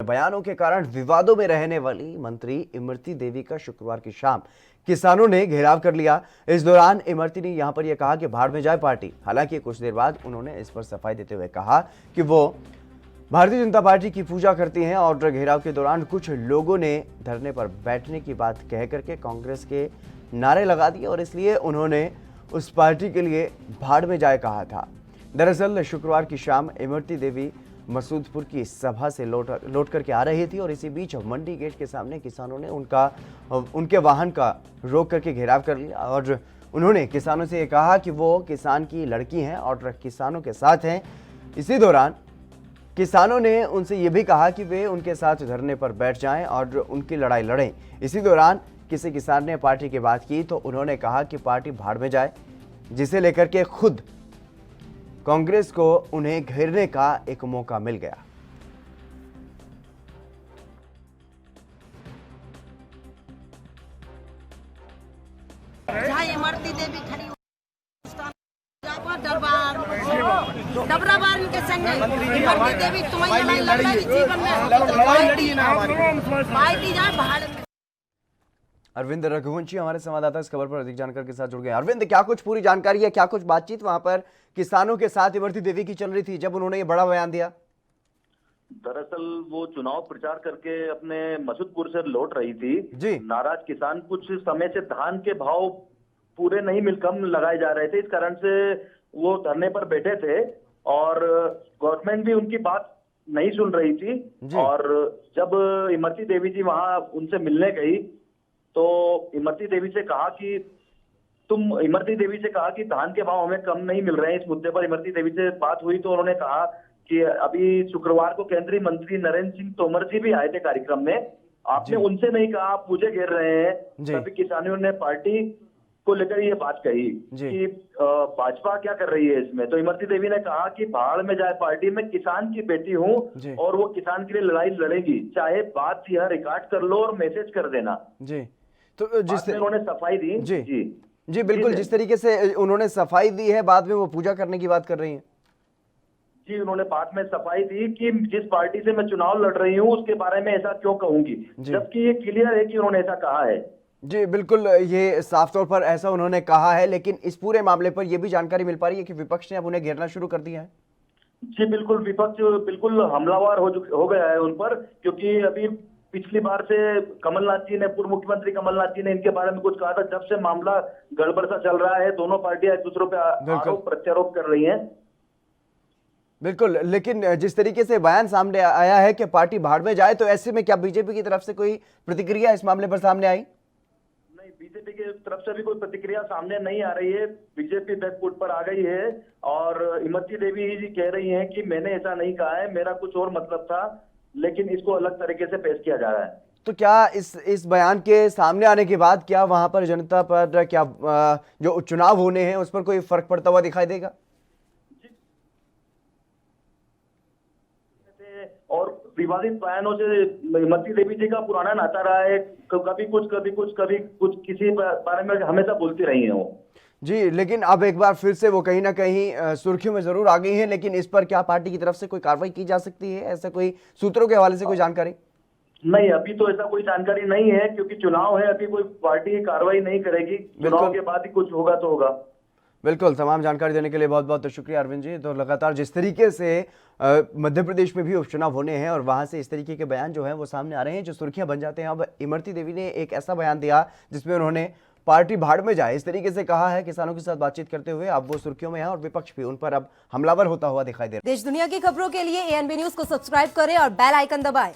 बयानों के कारण विवादों में रहने वाली मंत्री इमरती देवी का शुक्रवार की शाम किसानों ने घेराव कर लिया। इस दौरान इमरती ने यहां पर यह कहा कि भाड़ में जाए पार्टी। हालांकि कुछ देर बाद उन्होंने इस पर सफाई देते हुए कहा कि वो भारतीय जनता पार्टी की पूजा करती हैं और घेराव के दौरान कुछ लोगों ने धरने पर बैठने की बात कह करके कांग्रेस के नारे लगा दिए और इसलिए उन्होंने उस पार्टी के लिए भाड़ में जाए कहा था। दरअसल शुक्रवार की शाम इमरती देवी मसूदपुर की सभा से लौट करके आ रही थी और इसी बीच मंडी गेट के सामने किसानों ने उनके वाहन का रोक करके घेराव कर लिया और उन्होंने किसानों से ये कहा कि वो किसान की लड़की हैं और किसानों के साथ हैं। इसी दौरान किसानों ने उनसे ये भी कहा कि वे उनके साथ धरने पर बैठ जाएं और उनकी लड़ाई लड़ें। इसी दौरान किसी किसान ने पार्टी की बात की तो उन्होंने कहा कि पार्टी भाड़ में जाए, जिसे लेकर के खुद कांग्रेस को उन्हें घेरने का एक मौका मिल गया। जहाँ इमरती देवी खड़ी डबराबार के संग इमरती देवी तुम्हारी लड़ाई जीवन में पार्टी जाए भाड़ में। अरविंद रघुवंशी हमारे संवाददाता इस खबर पर अधिक जानकारी के साथ जुड़ गए। अरविंद, क्या कुछ पूरी जानकारी है, क्या कुछ बातचीत वहां पर किसानों के साथ इमरती देवी की चल रही थी जब उन्होंने ये बड़ा बयान दिया? दरअसल वो चुनाव प्रचार करके अपने मसूदपुर से लौट रही थी जी। नाराज किसान कुछ समय से धान के भाव पूरे नहीं मिल कम लगाए जा रहे थे, इस कारण से वो धरने पर बैठे थे और गवर्नमेंट भी उनकी बात नहीं सुन रही थी। और जब इमरती देवी जी वहां उनसे मिलने गई तो इमरती देवी से कहा कि धान के भाव हमें कम नहीं मिल रहे हैं। इस मुद्दे पर इमरती देवी से बात हुई तो उन्होंने कहा कि अभी शुक्रवार को केंद्रीय मंत्री नरेंद्र सिंह तोमर जी भी आए थे कार्यक्रम में, आपने उनसे नहीं कहा, आप मुझे घेर रहे हैं। तभी किसानों ने पार्टी को लेकर ये बात कही कि भाजपा क्या कर रही है इसमें। तो इमरती देवी ने कहा कि भाड़ में जाए पार्टी, में किसान की बेटी हूँ और वो किसान के लिए लड़ाई लड़ेगी, चाहे बात यह रिकॉर्ड कर लो और मैसेज कर देना। जी, तो जिस उन्होंने सफाई दी जी बिल्कुल, जिस तरीके से उन्होंने सफाई दी है, बाद में वो पूजा करने की बात कर रही हैं। जी, उन्होंने बाद में सफाई दी कि जिस पार्टी से मैं चुनाव लड़ रही हूँ उसके बारे में ऐसा क्यों कहूंगी, जबकि ये क्लियर है कि उन्होंने ऐसा कहा है। जी बिल्कुल, ये साफ तौर पर ऐसा उन्होंने कहा है, लेकिन इस पूरे मामले पर यह भी जानकारी मिल पा रही है कि विपक्ष ने अब उन्हें घेरना शुरू कर दिया है। जी बिल्कुल, विपक्ष बिल्कुल हमलावर हो गया है उन पर, क्योंकि अभी पिछली बार से कमलनाथ जी ने, पूर्व मुख्यमंत्री कमलनाथ जी ने इनके बारे में कुछ कहा था। जब से मामला गड़बड़ सा चल रहा है, दोनों पार्टियां एक दूसरों पे आरोप प्रत्यारोप कर रही हैं। बिल्कुल, लेकिन जिस तरीके से बयान सामने आया है कि पार्टी भाड़ में जाए, तो ऐसे में क्या बीजेपी की तरफ से कोई प्रतिक्रिया इस मामले पर सामने आई? नहीं, बीजेपी की तरफ से भी कोई प्रतिक्रिया सामने नहीं आ रही है। बीजेपी बैकफुट पर आ गई है और इमरती देवी जी कह रही हैं कि मैंने ऐसा नहीं कहा है, मेरा कुछ और मतलब था, लेकिन इसको अलग तरीके से पेश किया जा रहा है। तो क्या इस बयान के सामने आने के बाद क्या वहां पर जनता पर क्या जो चुनाव होने हैं उस पर कोई फर्क पड़ता हुआ दिखाई देगा? और विवादित बयानों से इमरती देवी जी का पुराना नाता रहा है, कभी कुछ किसी बारे में हमेशा बोलती रही है वो। जी, लेकिन अब एक बार फिर से वो कहीं ना कहीं सुर्खियों में जरूर आ गई है, लेकिन इस पर क्या पार्टी की तरफ से कोई कार्रवाई की जा सकती है? ऐसा कोई सूत्रों के हवाले से कोई जानकारी? नहीं, अभी तो ऐसा कोई जानकारी नहीं है, क्योंकि चुनाव है, अभी कोई पार्टी कार्रवाई नहीं करेगी। चुनाव के बाद ही कुछ होगा तो होगा। बिल्कुल, तमाम जानकारी देने के लिए बहुत बहुत शुक्रिया अरविंद जी। तो लगातार जिस तरीके से मध्य प्रदेश में भी उपचुनाव होने हैं और वहां से इस तरीके के बयान जो हैं वो सामने आ रहे हैं, जो सुर्खियां बन जाते हैं। अब इमरती देवी ने एक ऐसा बयान दिया जिसमें उन्होंने पार्टी भाड़ में जाए इस तरीके से कहा है किसानों के साथ बातचीत करते हुए। अब वो सुर्खियों में है और विपक्ष भी उन पर अब हमलावर होता हुआ दिखाई दे रहा है। देश दुनिया की खबरों के लिए ANB न्यूज को सब्सक्राइब करें और बेल आइकन दबाएं।